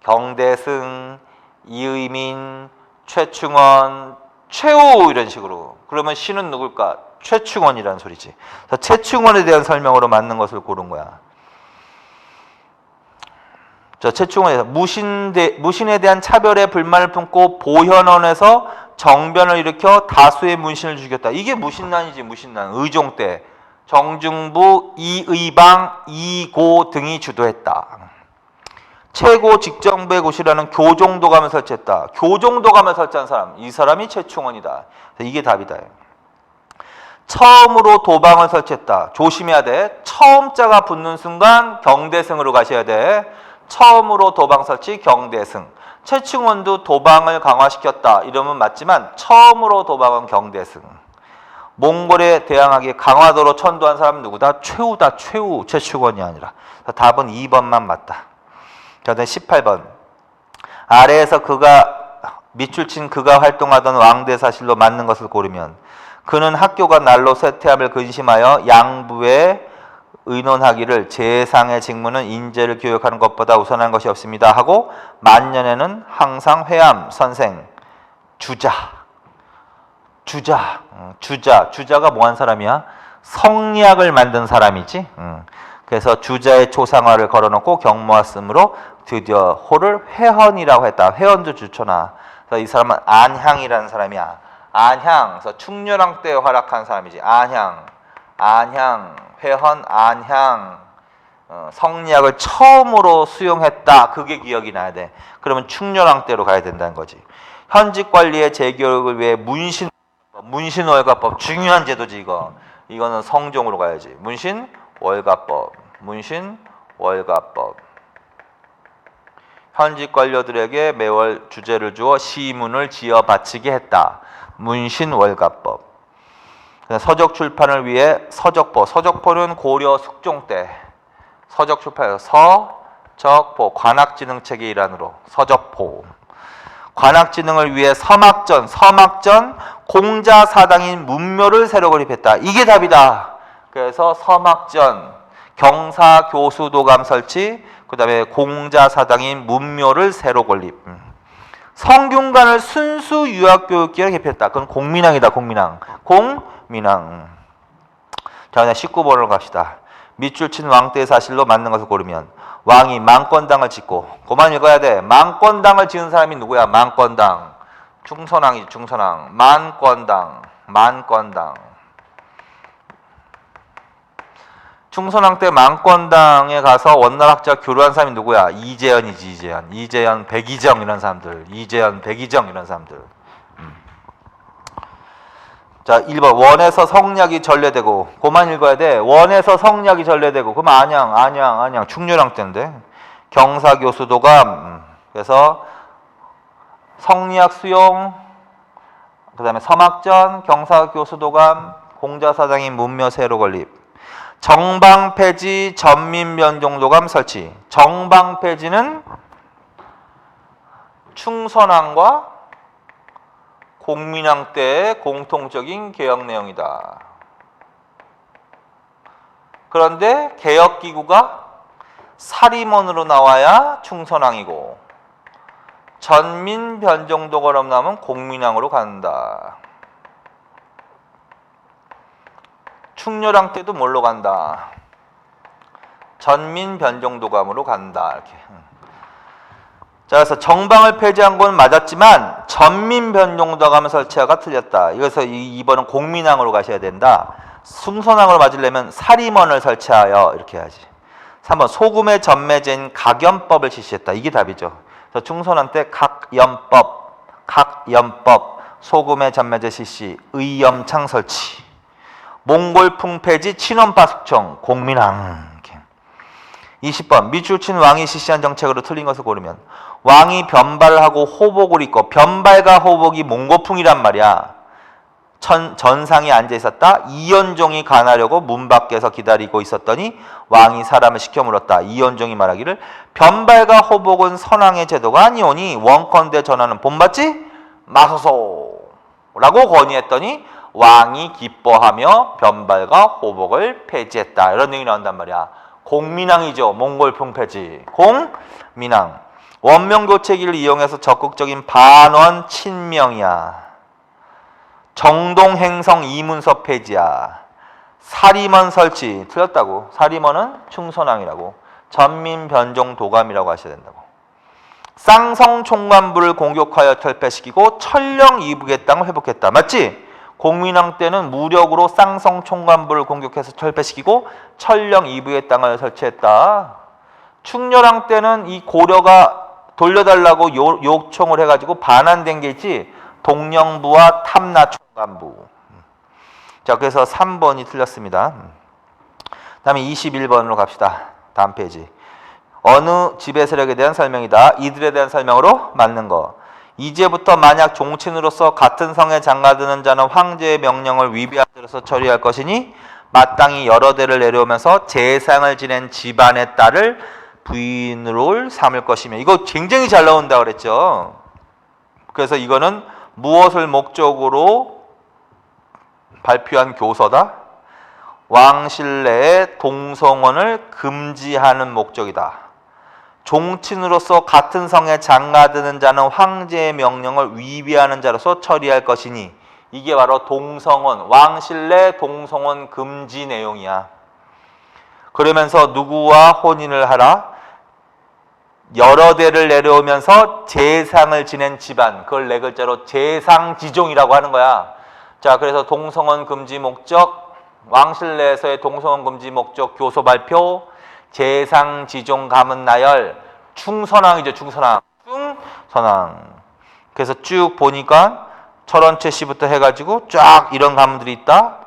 경대승, 이의민, 최충헌, 최후 이런 식으로. 그러면 신은 누굴까? 최충헌이라는 소리지. 그래서 최충헌에 대한 설명으로 맞는 것을 고른 거야. 자, 최충헌에서 무신에 대한 차별에 불만을 품고 보현원에서 정변을 일으켜 다수의 문신을 죽였다. 이게 무신난이지. 무신난. 의종 때 정중부, 이의방, 이고 등이 주도했다. 최고 직정부의 고시라는 교종도감을 설치했다. 교종도감을 설치한 사람, 이 사람이 최충헌이다. 이게 답이다. 처음으로 도방을 설치했다. 조심해야 돼. 처음자가 붙는 순간 경대승으로 가셔야 돼. 처음으로 도방 설치 경대승. 최충헌도 도방을 강화시켰다. 이러면 맞지만 처음으로 도방은 경대승. 몽골에 대항하기 강화도로 천도한 사람은 누구다? 최후다. 최후. 최충헌이 아니라. 답은 2번만 맞다. 자, 18번. 아래에서 밑줄 친 그가 활동하던 왕대사실로 맞는 것을 고르면 그는 학교가 날로 쇠퇴함을 근심하여 양부에 의논하기를 제상의 직무는 인재를 교육하는 것보다 우선한 것이 없습니다 하고 만년에는 항상 회암, 선생, 주자가 뭐한 사람이야? 성리학을 만든 사람이지. 그래서 주자의 초상화를 걸어놓고 경모하 쓰므로 드디어 호를 회헌이라고 했다. 회헌도 주초나. 그래서 이 사람은 안향이라는 사람이야. 안향. 그래서 충렬왕 때 활약한 사람이지. 안향, 회헌, 안향. 성리학을 처음으로 수용했다. 그게 기억이 나야 돼. 그러면 충렬왕 때로 가야 된다는 거지. 현직 관리의 재교육을 위해 문신월가법 중요한 제도지 이거. 이거는 성종으로 가야지. 문신월가법. 현직 관료들에게 매월 주제를 주어 시문을 지어 바치게 했다. 문신월가법. 서적 출판을 위해 서적보. 서적보는 고려 숙종 때 서적 출판에서 서적보 관악지능책의 일환으로 서적보. 관악지능을 위해 서막전 공자사당인 문묘를 새로 건립했다. 이게 답이다. 그래서 서막전 경사교수도감 설치, 그 다음에 공자사당인 문묘를 새로 건립. 성균관을 순수 유학교육기로 개폐했다. 그건 공민왕이다. 공민왕. 공민왕. 자, 그냥 19번으로 갑시다. 밑줄 친 왕때의 사실로 맞는 것을 고르면 왕이 망권당을 짓고, 그만 읽어야 돼. 망권당을 지은 사람이 누구야? 망권당. 중선왕이지. 중선왕. 만권당. 만권당. 충선왕 때 만권당에 가서 원나라학자 교류한 사람이 누구야? 이재현이지. 이재현. 이재현, 백이정 이런 사람들. 이재현, 백이정 이런 사람들. 자, 1번. 원에서 성략이 전래되고. 그만 읽어야 돼. 원에서 성략이 전래되고. 그럼 안양. 충렬왕 때인데. 경사교수도감. 그래서 성리학 수용, 그 다음에 서막전, 경사교수도감, 공자사당인 문묘 새로 건립. 정방폐지, 전민변종도감 설치. 정방폐지는 충선왕과 공민왕 때의 공통적인 개혁 내용이다. 그런데 개혁기구가 사림원으로 나와야 충선왕이고 전민변종도감 나오면 공민왕으로 간다. 충렬왕 때도 뭘로 간다? 전민변종도감으로 간다. 이렇게. 자, 그래서 정방을 폐지한 건 맞았지만 전민변종도감을 설치하가 틀렸다. 이래서 2번은 공민왕으로 가셔야 된다. 충선왕으로 맞으려면 사림원을 설치하여 이렇게 해야지. 3번 소금의 전매제인 각연법을 실시했다. 이게 답이죠. 그래서 충선왕 때 각연법, 소금의 전매제 실시, 의염창 설치. 몽골풍 폐지, 친원파 숙청, 공민왕. 20번 밑줄 친 왕이 실시한 정책으로 틀린 것을 고르면 왕이 변발을 하고 호복을 입고, 변발과 호복이 몽고풍이란 말이야. 전상에 앉아 있었다. 이연종이 간하려고 문 밖에서 기다리고 있었더니 왕이 사람을 시켜 물었다. 이연종이 말하기를 변발과 호복은 선왕의 제도가 아니오니 원컨대 전하는 본받지 마소서 라고 건의했더니 왕이 기뻐하며 변발과 호복을 폐지했다. 이런 내용이 나온단 말이야. 공민왕이죠. 몽골풍 폐지. 공민왕. 원명교체기를 이용해서 적극적인 반원 친명이야. 정동행성 이문서 폐지야. 사림원 설치. 틀렸다고. 사림원은 충선왕이라고. 전민변종도감이라고 하셔야 된다고. 쌍성총관부를 공격하여 철폐시키고 천령 이북의 땅을 회복했다. 맞지? 공민왕 때는 무력으로 쌍성총관부를 공격해서 철폐시키고 천령 이북의 땅을 설치했다. 충렬왕 때는 이 고려가 돌려달라고 요청을 해가지고 반환된 게 있지. 동령부와 탐나총관부. 자, 그래서 3번이 틀렸습니다. 다음에 21번으로 갑시다. 다음 페이지. 어느 지배 세력에 대한 설명이다. 이들에 대한 설명으로 맞는 거. 이제부터 만약 종친으로서 같은 성에 장가드는 자는 황제의 명령을 위배한 자로서 처리할 것이니 마땅히 여러 대를 내려오면서 재상을 지낸 집안의 딸을 부인으로 삼을 것이며. 이거 굉장히 잘 나온다 그랬죠. 그래서 이거는 무엇을 목적으로 발표한 교서다? 왕실내의 동성혼을 금지하는 목적이다. 종친으로서 같은 성에 장가드는 자는 황제의 명령을 위배하는 자로서 처리할 것이니, 이게 바로 동성혼, 왕실 내 동성혼 금지 내용이야. 그러면서 누구와 혼인을 하라? 여러 대를 내려오면서 재상을 지낸 집안, 그걸 네 글자로 재상지종이라고 하는 거야. 자, 그래서 동성혼 금지 목적, 왕실 내에서의 동성혼 금지 목적 교서 발표, 재상지종 가문 나열, 충선왕이죠. 충선왕. 그래서 쭉 보니까 철원채 씨부터 해가지고 쫙 이런 가문들이 있다.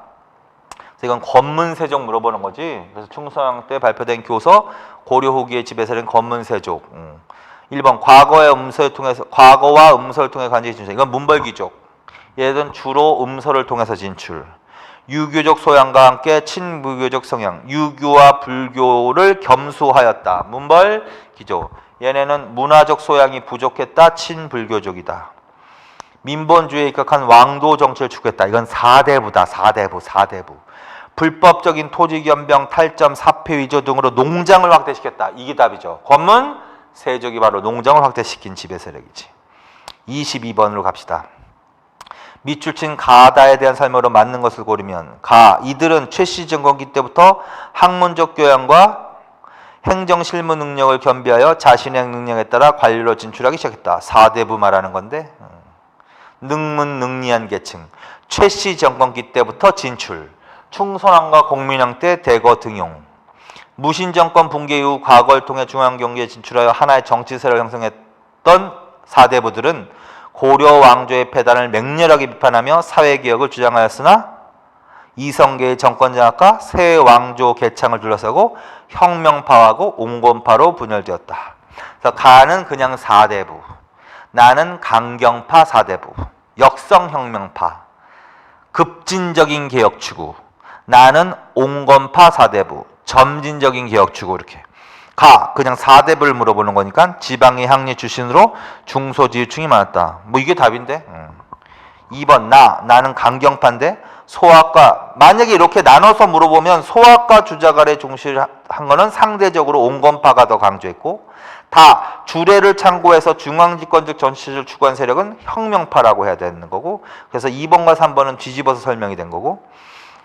그래서 이건 권문세족 물어보는 거지. 그래서 충선왕 때 발표된 교서, 고려 후기의 지배세력은 권문세족. 1번 과거와 음서를 통해 관계 진출. 이건 문벌귀족. 얘들은 주로 음서를 통해서 진출. 유교적 소양과 함께 친무교적 성향, 유교와 불교를 겸수하였다. 문벌귀족. 얘네는 문화적 소양이 부족했다. 친불교족이다. 민본주의에 입각한 왕도 정치를 추구했다. 이건 4대부다. 4대부. 불법적인 토지 변경, 탈점, 사폐 위조 등으로 농장을 확대시켰다. 이게 답이죠. 권문 세족이 바로 농장을 확대시킨 지배 세력이지. 22번으로 갑시다. 밑줄 친 가다에 대한 설명으로 맞는 것을 고르면 가. 이들은 최씨 정권기 때부터 학문적 교양과 행정 실무 능력을 겸비하여 자신의 능력에 따라 관리로 진출하기 시작했다. 4대부 말하는 건데 능문 능리한 계층. 최씨 정권기 때부터 진출. 충선왕과 공민왕 때 대거 등용. 무신정권 붕괴 이후 과거를 통해 중앙경제에 진출하여 하나의 정치 세력을 형성했던 4대부들은 고려 왕조의 폐단을 맹렬하게 비판하며 사회개혁을 주장하였으나 이성계의 정권 장악과 새 왕조 개창을 둘러싸고 혁명파하고 옹건파로 분열되었다. 그래서 가는 그냥 4대부, 나는 강경파 4대부, 역성혁명파, 급진적인 개혁 추구, 나는 옹건파 4대부, 점진적인 개혁 추구. 이렇게 가 그냥 4대부를 물어보는 거니까 지방의 항리 출신으로 중소지휘층이 많았다. 뭐 이게 답인데. 2번 나는 강경파인데 소학과, 만약에 이렇게 나눠서 물어보면 소학과 주자간의 중시를 한 거는 상대적으로 옹건파가 더 강조했고, 다 주례를 참고해서 중앙집권적 정치를 추구한 세력은 혁명파라고 해야 되는 거고, 그래서 2번과 3번은 뒤집어서 설명이 된 거고,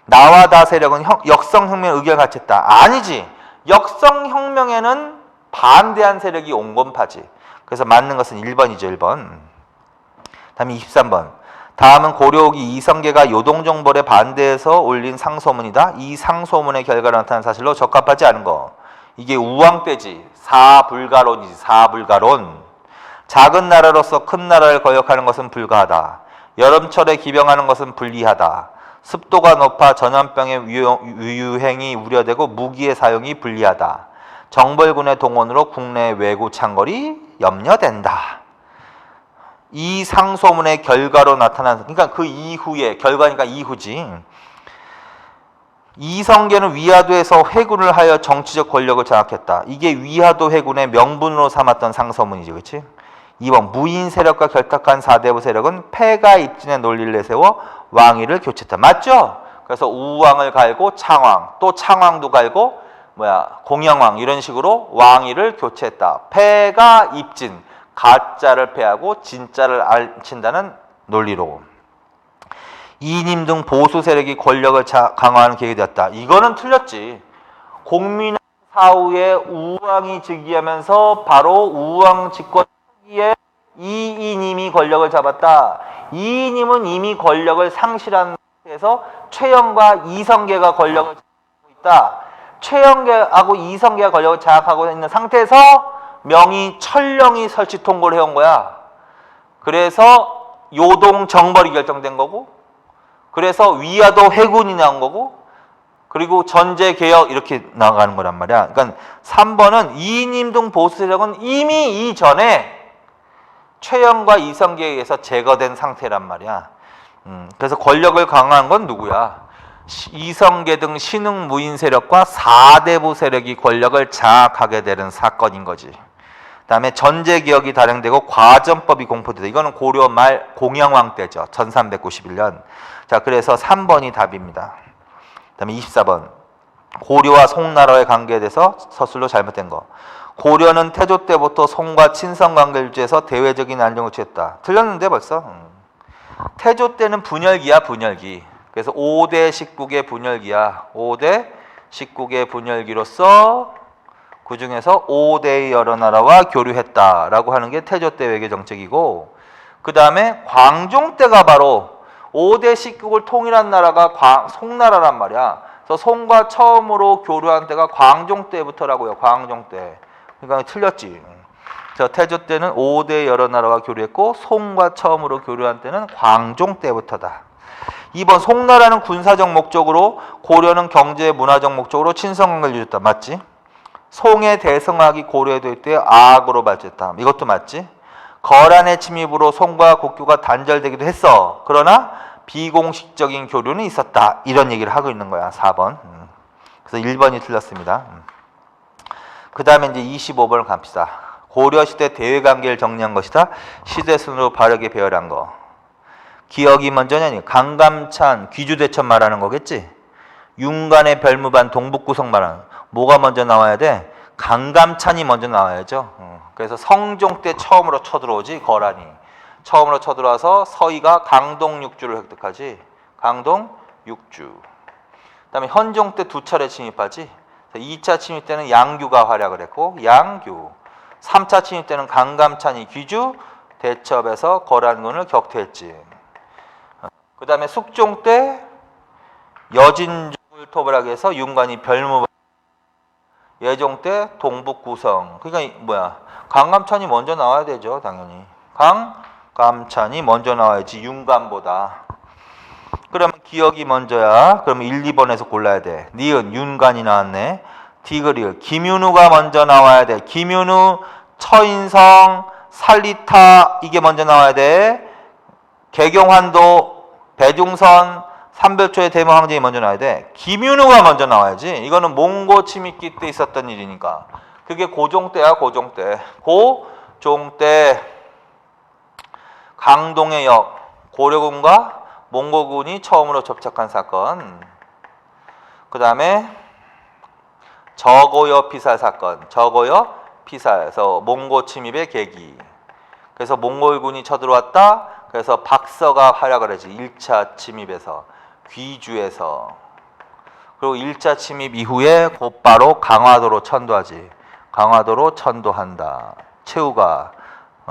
나와 다 세력은 역성혁명 의견을 같이 했다. 아니지. 역성혁명에는 반대한 세력이 옹건파지. 그래서 맞는 것은 1번이죠. 1번. 다음에 23번. 다음은 고려후기 이성계가 요동정벌에 반대해서 올린 상소문이다. 이 상소문의 결과로 나타난 사실로 적합하지 않은 거. 이게 우왕 때지. 사불가론이지. 사불가론. 작은 나라로서 큰 나라를 거역하는 것은 불가하다. 여름철에 기병하는 것은 불리하다. 습도가 높아 전염병의 유행이 우려되고 무기의 사용이 불리하다. 정벌군의 동원으로 국내 외구 창궐이 염려된다. 이 상소문의 결과로 나타난, 그러니까 그 이후에, 결과니까 이후지. 이성계는 위화도에서 회군을 하여 정치적 권력을 장악했다. 이게 위화도 회군의 명분으로 삼았던 상소문이지, 그렇지? 2번 무인 세력과 결탁한 4대부 세력은 폐가 입진의 논리를 내세워 왕위를 교체했다. 맞죠? 그래서 우왕을 갈고 창왕, 또 창왕도 갈고 공영왕, 이런 식으로 왕위를 교체했다. 폐가 입진, 가짜를 폐하고 진짜를 알친다는 논리로. 이님 등 보수 세력이 권력을 강화하는 계획이 되었다. 이거는 틀렸지. 공민왕 사후에 우왕이 즉위하면서 바로 우왕 집권 시기에 이이님이 권력을 잡았다. 이이님은 이미 권력을 상실한 상태에서 최영과 이성계가 권력을 장악하고 있다. 최영계하고 이성계가 권력을 장악하고 있는 상태에서 명의 철령이 설치 통고를 해온 거야. 그래서 요동 정벌이 결정된 거고, 그래서 위화도 회군이 나온 거고, 그리고 전제 개혁 이렇게 나가는 거란 말이야. 그러니까 3번은 이님 등 보수 세력은 이미 이전에 최영과 이성계에 의해서 제거된 상태란 말이야. 그래서 권력을 강화한 건 누구야? 이성계 등 신흥 무인 세력과 4대부 세력이 권력을 장악하게 되는 사건인 거지. 그다음에 전제개혁이 단행되고 과전법이 공포되다. 이거는 고려 말 공영왕 때죠. 1391년. 자, 그래서 3번이 답입니다. 그다음에 24번. 고려와 송나라의 관계에 대해서 서술로 잘못된 거. 고려는 태조 때부터 송과 친선 관계를 유지해서 대외적인 안정을 취했다. 틀렸는데 벌써. 태조 때는 분열기야, 분열기. 그래서 5대 19개 분열기야. 5대 19개 분열기로서 그 중에서 5대의 여러 나라와 교류했다라고 하는 게 태조 때 외교 정책이고, 그 다음에 광종 때가 바로 5대 19를 통일한 나라가 송나라란 말이야. 그래서 송과 처음으로 교류한 때가 광종 때부터라고요. 광종 때. 그러니까 틀렸지. 그래서 태조 때는 5대 여러 나라와 교류했고, 송과 처음으로 교류한 때는 광종 때부터다. 2번 송나라는 군사적 목적으로, 고려는 경제 문화적 목적으로 친선관계를 유지했다. 맞지? 송의 대성학이 고려에 때 악으로 발전했다. 이것도 맞지? 거란의 침입으로 송과 국교가 단절되기도 했어. 그러나 비공식적인 교류는 있었다. 이런 얘기를 하고 있는 거야. 4번. 그래서 1번이 틀렸습니다. 그 다음에 이제 25번을 갑시다. 고려시대 대외관계를 정리한 것이다. 시대순으로 바르게 배열한 거. 기억이 먼저냐니 강감찬, 귀주대첩 말하는 거겠지. 윤관의 별무반 동북구성 말하는 뭐가 먼저 나와야 돼? 강감찬이 먼저 나와야죠. 그래서 성종 때 처음으로 쳐들어오지 거란이. 처음으로 쳐들어와서 서희가 강동 육주를 획득하지. 강동 육주. 그다음에 현종 때 두 차례 침입하지. 2차 침입 때는 양규가 활약을 했고 양규. 3차 침입 때는 강감찬이 귀주 대첩에서 거란군을 격퇴했지. 그 다음에 숙종 때 여진족을 토벌하기 위해서 윤관이 별무반. 예종 때 동북구성. 그러니까 뭐야? 강감찬이 먼저 나와야 되죠, 당연히. 강감찬이 먼저 나와야지 윤관보다. 그러면 기억이 먼저야. 그러면 1, 2번에서 골라야 돼. 니은 윤관이 나왔네. 디귿 김윤우가 먼저 나와야 돼. 김윤우, 처인성, 살리타 이게 먼저 나와야 돼. 개경환도, 배중선, 삼별초의 대모항쟁이 먼저 나와야 돼. 김윤우가 먼저 나와야지. 이거는 몽고 침입기 때 있었던 일이니까. 그게 고종 때야, 고종 때. 고종 때 강동의 역, 고려군과 몽고군이 처음으로 접촉한 사건. 그 다음에 저고여 피살 사건. 저고여 피살에서 몽고 침입의 계기. 그래서 몽골군이 쳐들어왔다. 그래서 박서가 활약을 하지. 1차 침입에서. 귀주에서. 그리고 1차 침입 이후에 곧바로 강화도로 천도하지. 강화도로 천도한다. 최후가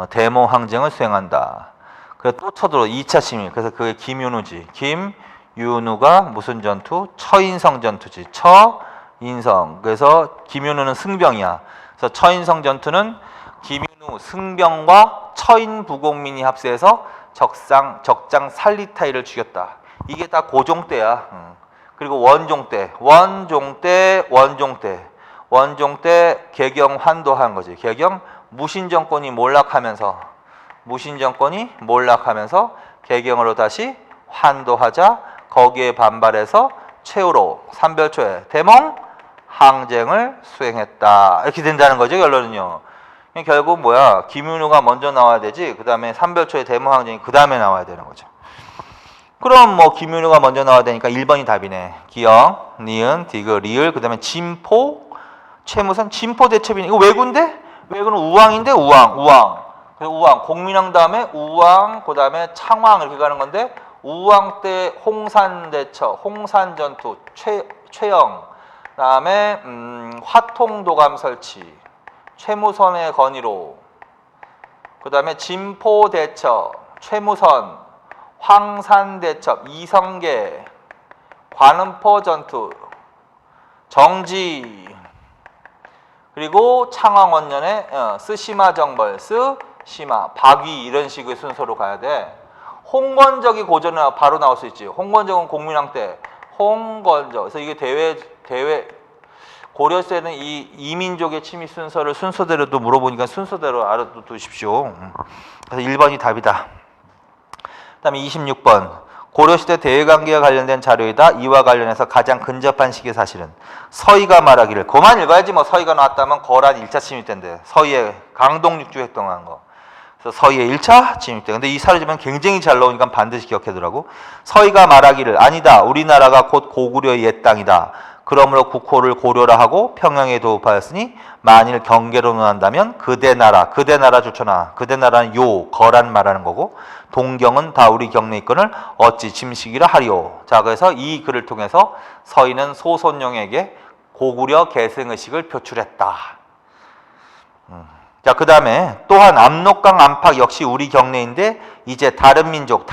대모항쟁을 수행한다. 그래서 또 쳐들어 2차 침입. 그래서 그게 김윤우지. 김윤우가 무슨 전투? 처인성 전투지. 처인성. 그래서 김윤우는 승병이야. 그래서 처인성 전투는 김윤우 승병과 처인 부공민이 합세해서 적장 살리타이를 죽였다. 이게 다 고종 때야. 그리고 원종 때 개경 환도한 거지. 개경 무신정권이 몰락하면서 개경으로 다시 환도하자. 거기에 반발해서 최후로 삼별초에 대몽 항쟁을 수행했다. 이렇게 된다는 거죠, 결론은요. 결국 뭐야? 김윤우가 먼저 나와야 되지. 그 다음에 삼별초의 대몽 항쟁이 그 다음에 나와야 되는 거죠. 그럼 뭐 김윤우가 먼저 나와야 되니까 1번이 답이네. 기역, 니은, 디귿, 리을, 그 다음에 진포, 최무선, 진포 대첩이네. 이거 왜군데? 왜군은 우왕인데 우왕. 그래서 우왕, 공민왕 다음에 우왕, 그 다음에 창왕 이렇게 가는 건데 우왕 때 홍산 대첩, 홍산 전투, 최영, 그 다음에 화통도감 설치, 최무선의 건의로, 그 다음에 진포 대첩, 최무선, 황산대첩, 이성계, 관음포 전투, 정지, 그리고 창왕원년에 스시마 정벌, 스시마, 박위 이런 식의 순서로 가야 돼. 홍건적이 고전에 바로 나올 수 있지. 홍건적은 공민왕 때 홍건적. 그래서 이게 대회 고려시대는 이 이민족의 침입 순서대로도 물어보니까 순서대로 알아두십시오. 그래서 1번이 답이다. 그 다음에 26번 고려시대 대외관계와 관련된 자료이다. 이와 관련해서 가장 근접한 시기 사실은 서희가 말하기를 그만 읽어야지 뭐. 서희가 나왔다면 거란 1차 침입 때인데 서희의 강동 육주 획동한 거. 그래서 서희의 1차 침입 때. 근데 이 사료지만 굉장히 잘 나오니까 반드시 기억해두라고. 서희가 말하기를 아니다. 우리나라가 곧 고구려의 옛 땅이다. 그러므로 국호를 고려라 하고 평양에 도읍하였으니 만일 경계로 논한다면 그대 나라 좋잖아. 그대 나라는 요 거란 말하는 거고 동경은 다 우리 경내 있건을 어찌 짐식이라 하리오. 자, 그래서 이 글을 통해서 서희는 소손용에게 고구려 계승의식을 표출했다. 자, 그 다음에 또한 압록강 안팎 역시 우리 경내인데 이제 다른 민족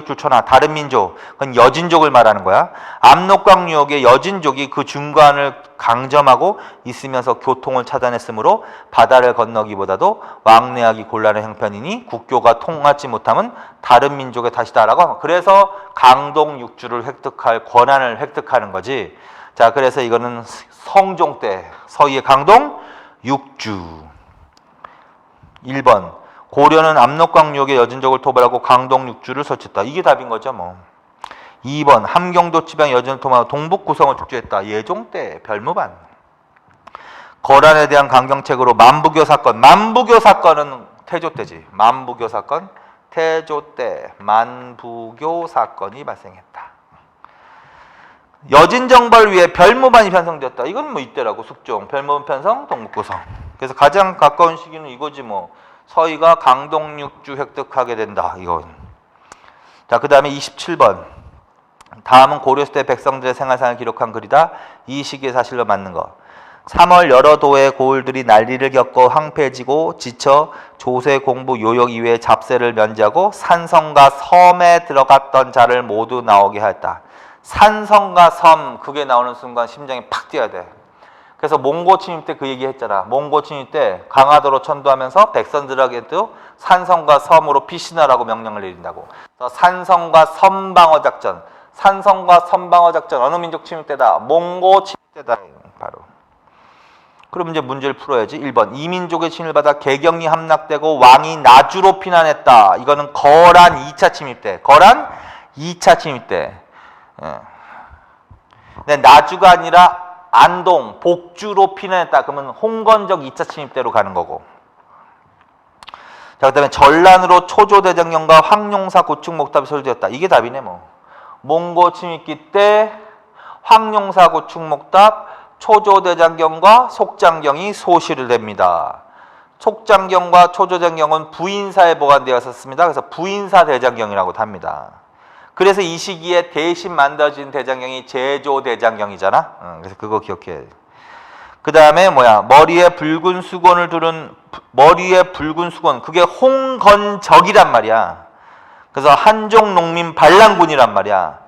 줄쳐나 다른 민족, 그건 여진족을 말하는 거야. 압록강 유역의 여진족이 그 중간을 강점하고 있으면서 교통을 차단했으므로 바다를 건너기보다도 왕래하기 곤란한 형편이니 국교가 통하지 못하면 다른 민족의 탓이다라고. 그래서 강동 육주를 획득할 권한을 획득하는 거지. 자, 그래서 이거는 성종 때 서희의 강동 육주. 1번 고려는 압록강 유역의 여진족을 토벌하고 강동 육주를 설치했다. 이게 답인 거죠 뭐. 2번 함경도 지방 여진을 토벌하고 동북구성을 축제했다. 예종 때 별무반. 거란에 대한 강경책으로 만부교 사건은 태조 때지. 만부교 사건 태조 때 만부교 사건이 발생했다. 여진정벌 위에 별무반이 편성되었다. 이건 뭐 이때라고 숙종, 별무반 편성, 동북구성. 그래서 가장 가까운 시기는 이거지 뭐. 서희가 강동육주 획득하게 된다. 이건. 자, 그 다음에 27번. 다음은 고려시대 백성들의 생활상을 기록한 글이다. 이 시기의 사실로 맞는 것. 3월 여러 도의 고을들이 난리를 겪어 황폐해지고 지쳐 조세 공부 요역 이외에 잡세를 면제하고 산성과 섬에 들어갔던 자를 모두 나오게 하였다. 산성과 섬, 그게 나오는 순간 심장이 팍 뛰어야 돼. 그래서 몽고 침입 때 그 얘기 했잖아. 몽고 침입 때 강화도로 천도하면서 백성들에게도 산성과 섬으로 피신하라고 명령을 내린다고. 그래서 산성과 섬방어 작전, 산성과 섬방어 작전 어느 민족 침입 때다? 몽고 침입 때다. 바로. 그럼 이제 문제를 풀어야지. 1번. 이 민족의 침입을 받아 개경이 함락되고 왕이 나주로 피난했다. 이거는 거란 2차 침입 때. 거란 2차 침입 때. 근데 나주가 아니라 안동, 복주로 피난했다. 그러면 홍건적 2차 침입 때로 가는 거고. 자, 그 다음에 전란으로 초조대장경과 황룡사 구축 목탑이 설되었다. 이게 답이네 뭐. 몽고 침입기 때 황룡사 구축 목탑 초조대장경과 속장경이 소실을 됩니다. 속장경과 초조대장경은 부인사에 보관되었었습니다. 그래서 부인사 대장경이라고 합니다. 그래서 이 시기에 대신 만들어진 대장경이 제조대장경이잖아. 그래서 그거 기억해. 그 다음에 뭐야? 머리에 붉은 수건을 두른 머리에 붉은 수건. 그게 홍건적이란 말이야. 그래서 한종 농민 반란군이란 말이야.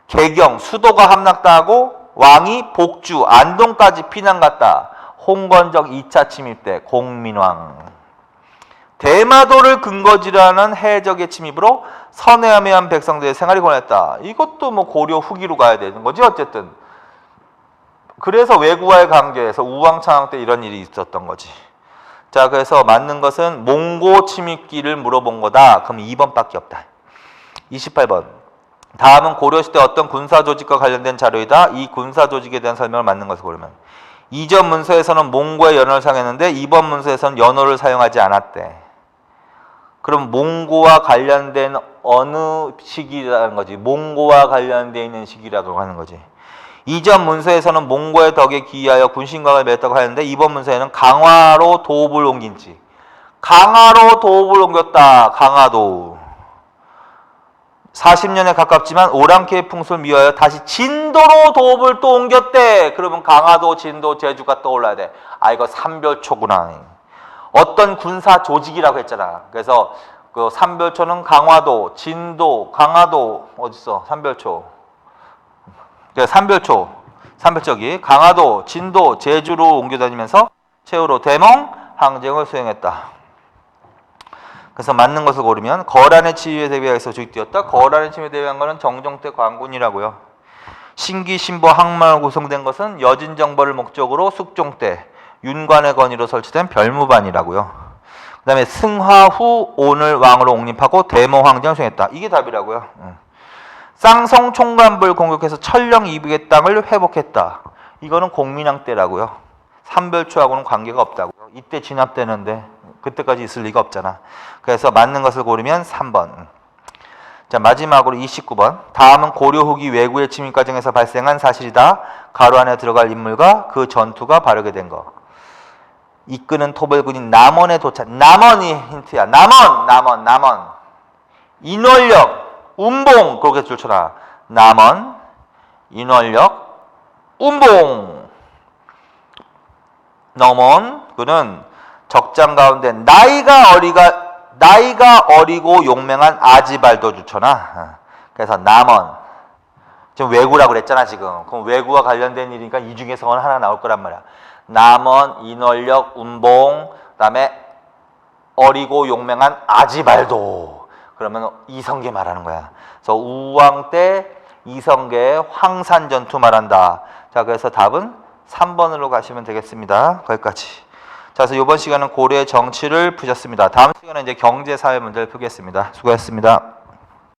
개경 수도가 함락당하고 왕이 복주, 안동까지 피난 갔다. 홍건적 2차 침입 때 공민왕. 대마도를 근거지로 하는 해적의 침입으로 선해함해한 백성들의 생활이 고난했다. 이것도 뭐 고려 후기로 가야 되는 거지 어쨌든. 그래서 외구와의 관계에서 우왕창왕 때 이런 일이 있었던 거지. 자, 그래서 맞는 것은 몽고 침입기를 물어본 거다. 그럼 2번밖에 없다. 28번. 다음은 고려시대 어떤 군사조직과 관련된 자료이다. 이 군사조직에 대한 설명을 맞는 것을 고르면 이전 문서에서는 몽고의 연호를 사용했는데 이번 문서에서는 연호를 사용하지 않았대. 그럼 몽고와 관련된 어느 시기라는 거지. 몽고와 관련되어 있는 시기라고 하는 거지. 이전 문서에서는 몽고의 덕에 기이하여 군신각을 맺었다고 하는데 이번 문서에는 강화로 도읍을 옮긴지. 강화로 도읍을 옮겼다. 강화도. 40년에 가깝지만 오랑캐의 풍습을 미워하여 다시 진도로 도읍을 또 옮겼대. 그러면 강화도, 진도, 제주가 떠올라야 돼. 아, 이거 삼별초구나. 어떤 군사 조직이라고 했잖아. 그래서 그 삼별초는 강화도, 진도, 강화도 어딨어? 삼별초. 그러니까 삼별초기 강화도, 진도, 제주로 옮겨다니면서 최후로 대몽 항쟁을 수행했다. 그래서 맞는 것을 고르면 거란의 치유에 대비해서 조직되었다. 거란의 치유에 대비한 것은 정종 때 광군이라고요. 신기, 신보, 항마로 구성된 것은 여진정벌을 목적으로 숙종 때 윤관의 건의로 설치된 별무반이라고요. 그 다음에 승화 후 오늘 왕으로 옹립하고 대모 황정을 수행했다. 이게 답이라고요. 쌍성 총관부를 공격해서 천령 이북의 땅을 회복했다. 이거는 공민왕 때라고요. 삼별초하고는 관계가 없다고요. 이때 진압되는데 그때까지 있을 리가 없잖아. 그래서 맞는 것을 고르면 3번. 자, 마지막으로 29번. 다음은 고려 후기 외구의 침입 과정에서 발생한 사실이다. 가로 안에 들어갈 인물과 그 전투가 바르게 된 것. 이끄는 토벌군인 남원에 도착. 남원이 힌트야. 남원. 인월역, 운봉. 그렇게 줄쳐라. 남원, 인월역, 운봉. 남원, 그는 적장 가운데 나이가 어리고 용맹한 아지발도 주천하. 그래서 남원. 지금 외구라고 그랬잖아 지금. 그럼 외구와 관련된 일이니까 이 중에서 하나 나올 거란 말이야. 남원, 인월역, 운봉, 그다음에 어리고 용맹한 아지발도. 그러면 이성계 말하는 거야. 그래서 우왕 때 이성계의 황산 전투 말한다. 자, 그래서 답은 3번으로 가시면 되겠습니다. 거기까지. 자, 그래서 이번 시간은 고려의 정치를 푸셨습니다. 다음 시간은 이제 경제 사회 문제를 풀겠습니다. 수고하셨습니다.